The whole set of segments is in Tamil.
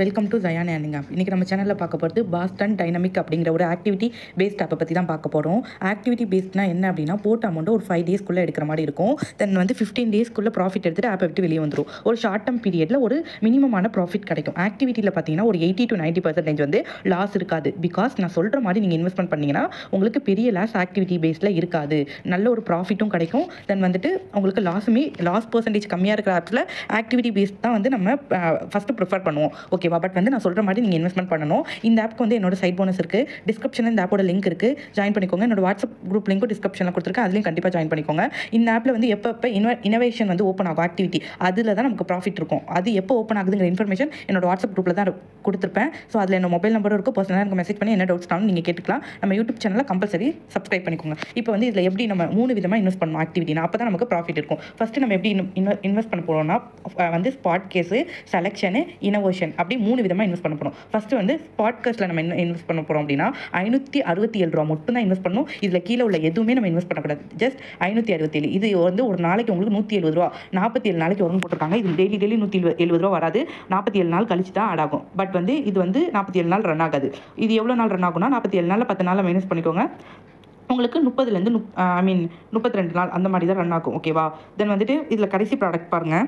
Welcome to Jayan earning app. இன்றைக்கி நம்ம சேனலில் பார்க்க போகிறது பாஸ்டன் டைனமிக் அப்படிங்கிற ஒரு ஆக்டிவிட்டி பேஸ்ட் ஆப்பை பற்றி தான் பார்க்க போகிறோம். ஆக்டிவிட்டி பேஸ்ட்னா என்ன அப்படின்னா, போட்ட அமௌண்ட்டு ஒரு 5 டேஸ்க்குள்ளே எடுக்கிற மாதிரி இருக்கும். தென் 15 டேஸ்க்குள்ளே ப்ராஃபிட் எடுத்துகிட்டு ஆப்பை விட்டு வெளியே வந்துடும். ஒரு ஷார்ட் டர்ம் பீரியடில் ஒரு மினிமமான ப்ராஃபிட் கிடைக்கும். ஆக்டிவிட்டியில் பார்த்தீங்கன்னா ஒரு 80 to 90% லாஸ் இருக்காது. பிகாஸ் நான் சொல்கிற மாதிரி நீங்கள் இன்வெஸ்ட்மெண்ட் பண்ணிங்கன்னா உங்களுக்கு பெரிய லாஸ் ஆக்டிவிட்டி பேஸில் இருக்காது. நல்ல ஒரு ப்ராஃபிட்டும் கிடைக்கும். தென் உங்களுக்கு லாஸ் பர்சன்டேஜ் கம்மியாக இருக்கிற ஆப்ஸில் ஆக்டிவிட்டி பேஸ்ட் தான் நம்ம ஃபஸ்ட்டு ப்ரிஃபர் பண்ணுவோம். ஓகேவா? பட் நான் சொல்கிற மாதிரி நீங்கள் இன்வெஸ்ட்மெண்ட் பண்ணணும். இந்த ஆப்க்கு என்னோட சைட் போனஸ் இருக்குது. டிஸ்கிரிப்ஷனில் இந்த ஆப்போட லிங்க் இருக்குது, ஜாயின் பண்ணிக்கோங்க. என்னோட வாட்ஸ்அப் குரூப் லிங்க்கும் டிஸ்கிரிப்ஷனில் கொடுத்துருக்கேன், அதுலேயும் கண்டிப்பாக ஜாயின் பண்ணிக்கோங்க. இந்த ஆப்பில் எப்போ இனோவேஷன் ஓப்பன் ஆகும் ஆக்டிவிட்டி, அதில் தான் நமக்கு ப்ராஃபிட் இருக்கும். அது எப்போ ஓப்பன் ஆகுதுங்கிற இன்ஃபர்மேஷன் என்னோட வாட்ஸ்அப் குரூப்பில் தான் கொடுத்துருப்பேன். ஸோ அதில் என்னோட மொபைல் நம்பரும் இருக்கும். பர்சனலாக எனக்கு மெசேஜ் பண்ணி என்ன டவுட்ஸ்னாலும் நீங்கள் கேட்டுக்கலாம். நம்ம யூடியூப் சேனலில் கம்பல்சரி சப்ஸ்கிரைப் பண்ணிக்கோங்க. இப்போ இதில் எப்படி நம்ம 3 விதமாக இன்வெஸ்ட் பண்ணணும் ஆக்டிவிட்டினா, அப்போ தான் நமக்கு ப்ராஃபிட் இருக்கும். ஃபஸ்ட்டு நம்ம எப்படி இன்வெஸ்ட் பண்ண போகிறோம்னா, ஸ்பாட் கேஸு, செலெக்ஷனு, இனோவேஷன் அப்படி 3 விதமாக இன்வெஸ்ட் பண்ண போகிறோம். ஃபஸ்ட்டு ஸ்பாட் கேஸில் நம்ம இன்வெஸ்ட் பண்ண போகிறோம் அப்படின்னா 567 ரூபா மட்டும் தான் இன்வெஸ்ட் பண்ணணும். இதில் கீழே உள்ள எதுவுமே நம்ம இன்வெஸ்ட் பண்ணக்கூடாது. ஜஸ்ட் 567. இது ஒரு நாளைக்கு உங்களுக்கு 170 ரூபா, 47 நாளைக்கு வரும்னு போட்டிருக்காங்க. இது டெய்லி 170 ரூபா வராது. 47 நாள் கழிச்சு தான் ஆட் ஆகும். பட் இது 47 நாள் ரன் ஆகாது. இது எவ்வளோ நாள் ரன் ஆகும்னா 47 நாளில் 10 நாளில் மைனஸ் பண்ணிக்கோங்க. உங்களுக்கு 30லேருந்து 32 நாள் அந்த மாதிரி தான் ரன் ஆகும். ஓகேவா? தென் இதில் கடைசி ப்ராடக்ட் பாருங்கள்.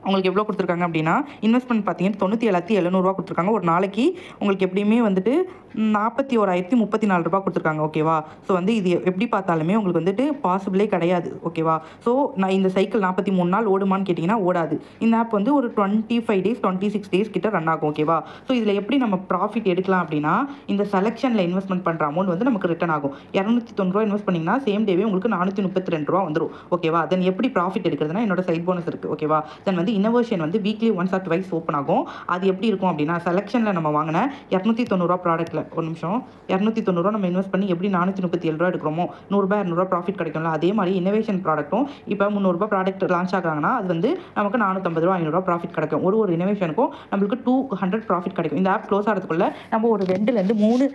உங்களுக்கு எவ்வளோ கொடுத்துருக்காங்க அப்படின்னா, இன்வெஸ்ட்மெண்ட் பார்த்தீங்கன்னா 97,700 ரூபா கொடுத்துருக்காங்க. ஒரு நாளைக்கு உங்களுக்கு எப்படியுமே 41,034 ரூபா கொடுத்துருக்காங்க. ஓகேவா? ஸோ இது எப்படி பார்த்தாலுமே உங்களுக்கு பாசிபிளே கிடையாது. ஓகேவா? ஸோ நான் இந்த சைக்கிள் 43 நாள் ஓடுமான்னு கேட்டிங்கன்னா ஓடாது. இந்த ஆப் ஒரு 25 டேஸ் 26 டேஸ் கிட்ட ரன் ஆகும். ஓகேவா? ஸோ இதில் எப்படி நம்ம ப்ராஃபிட் எடுக்கலாம் அப்படின்னா, இந்த செலெக்ஷனில் இன்வெஸ்ட்மெண்ட் பண்ணுற அமௌண்ட் நமக்கு ரிட்டர்ன் ஆகும். 290 ரூபா இன்வெஸ்ட் பண்ணிங்கன்னா சேம் டேவே உங்களுக்கு 432 ரூபா வந்துடும். ஓகேவா? தென் எப்படி ப்ராஃபிட் எடுக்கிறதுனா, என்னோட சைட் போனஸ் இருக்குது. ஓகேவா? Then innovation weekly once or twice open ஆகும். அது எப்படி இருக்கும் அப்படின்னா, செலெக்ஷனில் நம்ம வாங்கின 290 ரூபா ப்ராடக்ட்டில் ஒரு நிமிஷம் 290 ரூபா நம்ம இன்வெஸ்ட் பண்ணி எப்படி 437 ரூபா எடுக்கிறோமோ, 100 ரூபா 200 ரூபா ப்ராஃபிட் கிடைக்கும்ல, அதே மாதிரி இனோவேஷன் ப்ராடக்ட்டும் இப்போ 300 ரூபா ப்ராடக்ட் லான்ச் ஆகிறாங்கன்னா அது நமக்கு 450 ரூபா 500 ரூபா ப்ராஃபிட் கிடைக்கும். ஒரு இனோவேஷனுக்கும் நம்மளுக்கு 200 ப்ராஃபிட் கிடைக்கும். இந்த ஆப் க்ளோஸ் ஆகிறதுக்குள்ள நம்ம ஒரு 2லேருந்து 3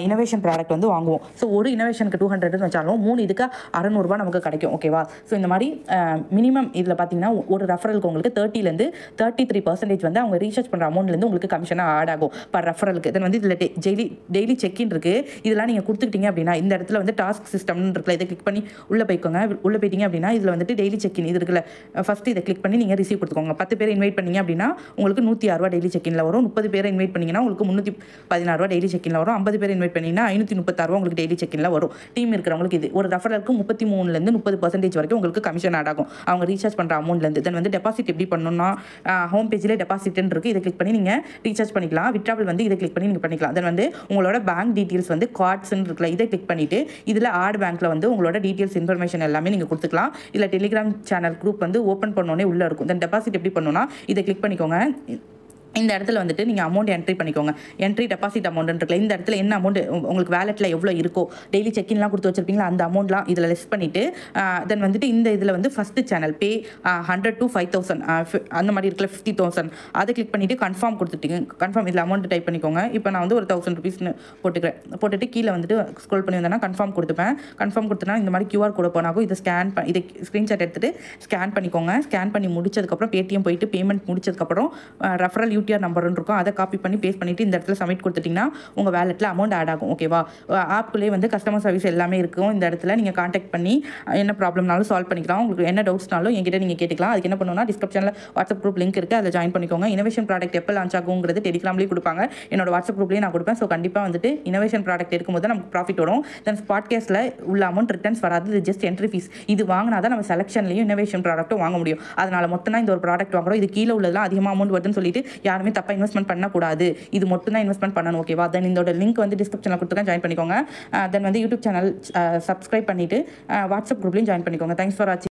இனோவேஷன் ப்ராடக்ட் வாங்குவோம். ஸோ ஒரு இனோவேஷனுக்கு 200 வச்சாலும் 3 இதுக்கு 600 ரூபா நமக்கு கிடைக்கும். ஓகேவா? ஸோ இந்த மாதிரி மினிமம் இதில் பார்த்தீங்கன்னா ஒரு ரெஃபரலுக்கு உங்களுக்கு 30லேருந்து 33% அவங்க ரீசார்ஜ் பண்ணுற அமௌண்ட்லேருந்து உங்களுக்கு கமிஷனாக ஆட் ஆகும் பர் ரெஃபரலுக்கு. தென் இதில் டெய்லி செக்இன் இருக்குது. இதெல்லாம் நீங்கள் கொடுத்துக்கிட்டீங்க அப்படின்னா, இந்த இடத்துல டாஸ்க் சிஸ்டம்னு இருக்குல்ல, இதை கிளிக் பண்ணி உள்ளே போய்க்கோங்க. உள்ளே போயிட்டீங்க அப்படின்னா இதில் டெய்லி செக்இன் இது இருக்குல்ல, ஃபஸ்ட்டு இதை கிளிக் பண்ணி நீங்கள் ரிசீவ் கொடுத்துக்கோங்க. 10 பேரை இன்வைட் பண்ணிங்க அப்படின்னா உங்களுக்கு 106 ரூபா டெய்லி செக்இனில் வரும். 30 பேரை இன்வைட் பண்ணிங்கன்னா உங்களுக்கு 316 ரூபா டெய்லி செக்இனில் வரும். 50 பேர் இன்வைட் பண்ணிங்கன்னா 536 ரூபா உங்களுக்கு டெய்லி செக்இனில் வரும். டீம் இருக்கிறவங்களுக்கு இது ஒரு ரெஃபரலுக்கு 33லேருந்து 30% வரைக்கும் உங்களுக்கு கமிஷன் ஆட் ஆகும் அவங்க ரீசார்ஜ் பண்ணுற அமௌண்ட்லேருந்து. தென் டெபாசிட் எப்படி பண்ணணும்னா, ஹோம் பேஜில் டெபாசிட்னு இருக்குது, இதை கிளிக் பண்ணி நீங்கள் ரீசார்ஜ் பண்ணிக்கலாம். விட்ராவல் இதை கிளிக் பண்ணி நீங்கள் பண்ணிக்கலாம். தென் உங்களோட பேங்க் டீட்டெயில்ஸ் கார்ட்ஸ்ன்னு இருக்குல்ல, இதை கிளிக் பண்ணிவிட்டு இதில் ஆட் பேங்க்கில் உங்களோட டீட்டெயில்ஸ் இன்ஃபர்மேஷன் எல்லாமே நீங்கள் கொடுத்துக்கலாம். இல்லை டெலிகிராம் சேனல் குரூப் ஓப்பன் பண்ணோன்னே உள்ளே இருக்கும். தென் டெபாசிட் எப்படி பண்ணணும்னா, இதை கிளிக் பண்ணிக்கோங்க. இந்த இடத்துல நீங்கள் அமௌண்ட் என்ட்ரி பண்ணிக்கோங்க. என்ட்ரி டெபாசிட் அமௌண்ட் இருக்குல்ல, இந்த இடத்துல என்ன அமௌண்ட் உங்களுக்கு வேலெட்டில் எவ்வளோ இருக்கோ, டெய்லி செக்இன்லாம் கொடுத்து வச்சிருப்பீங்களா, அந்த அமௌண்ட்லாம் இதில் லெஸ் பண்ணிவிட்டு தென் இந்த இதில் ஃபஸ்ட்டு சேனல் பே 100 to 5,000 அந்த மாதிரி இருக்குல்ல, 50,000 அதை கிளிக் பண்ணிவிட்டு கன்ஃபார்ம் கொடுத்துட்டீங்க. கன்ஃபார்ம் இதில் அமௌண்ட் டைப் பண்ணிக்கோங்க. இப்போ நான் ஒரு 1000 ருபீஸ்னு போட்டுட்டு கீழே ஸ்க்ரோல் பண்ணி வந்தேன்னா கன்ஃபார்ம் கொடுத்துப்பேன். கன்ஃபார்ம் கொடுத்தனா இந்த மாதிரி QR கோடு போனாகும். இதை இதை ஸ்க்ரீன்ஷாட் எடுத்துகிட்டு ஸ்கேன் பண்ணிக்கோங்க. ஸ்கேன் பண்ணி முடிச்சதுக்கப்புறம் பேடிஎம் போயிட்டு பேமெண்ட் முடிச்சதுக்கப்புறம் ரெஃபரல் UTR நம்பர்னு இருக்கும், அதை காப்பி பண்ணி பேஸ்ட் பண்ணிவிட்டு இந்த இடத்துல சப்மிட் கொடுத்துட்டிங்கன்னா உங்கள் வேலெட்டில் அமௌண்ட் ஆட் ஆகும். ஓகேவா? ஆப்குள்ளேயே கஸ்டமர் சர்வீஸ் எல்லாமே இருக்கும். இந்த இடத்துல நீங்கள் கான்டாக்ட் பண்ணி என்ன ப்ராப்ளம்னாலும் சால்வ் பண்ணிக்கலாம். உங்களுக்கு என்ன டவுட்ஸ்னாலும் என்கிட்ட நீங்கள் கேட்டுக்கலாம். அதுக்கு என்ன பண்ணணும்னா, டிஸ்கிரிப்ஷனில் வாட்ஸ்அப் குரூப் லிங்க் இருக்குது, அதில் ஜாயின் பண்ணிக்கோங்க. இனோவேஷன் ப்ராடக்ட் எப்போ லான்ச் ஆகுங்கிறது டெலிகிராம்லேயே கொடுப்பாங்க, என்னோட வாட்ஸ்அப் குரூப்லேயே நான் கொடுப்பேன். ஸோ கண்டிப்பாக இனோவேஷன் ப்ராடக்ட் எடுக்கும்போது நமக்கு ப்ராஃபிட் வரும். தென் ஸ்பாட் கேஸில் உள்ள அமௌண்ட் ரிட்டர்ன்ஸ் வராது. இது ஜஸ்ட் என்ட்ரி ஃபீஸ். இது வாங்கினா தான் நம்ம செலெக்ஷன்லையும் இனோவேஷன் ப்ராடக்ட்டும் வாங்க முடியும். அதனால் மொத்தம் இந்த ஒரு ப்ராடக்ட் வாங்குறோம். இது கீழே உள்ளதெல்லாம் அதிகமாக அமௌண்ட் வருதுன்னு சொல்லிட்டு யாருமே தப்பாக இன்வெஸ்ட்மெண்ட் பண்ணக்கூடாது. இது மட்டும் தான் இன்வெஸ்ட்மெண்ட் பண்ணணும். ஓகேவா? தென் இதோட லிங்க் டிஸ்கிரிப்ஷனில் கொடுத்துருக்கேன், ஜாயின் பண்ணிக்கோங்க. தென் யூடியூப் சேனல் சப்ஸ்கிரைப் பண்ணிவிட்டு வாட்ஸ்அப் குரூப்லையும் ஜாயின் பண்ணிக்கோங்க. தேங்க்ஸ் ஃபார் வாட்சிங்.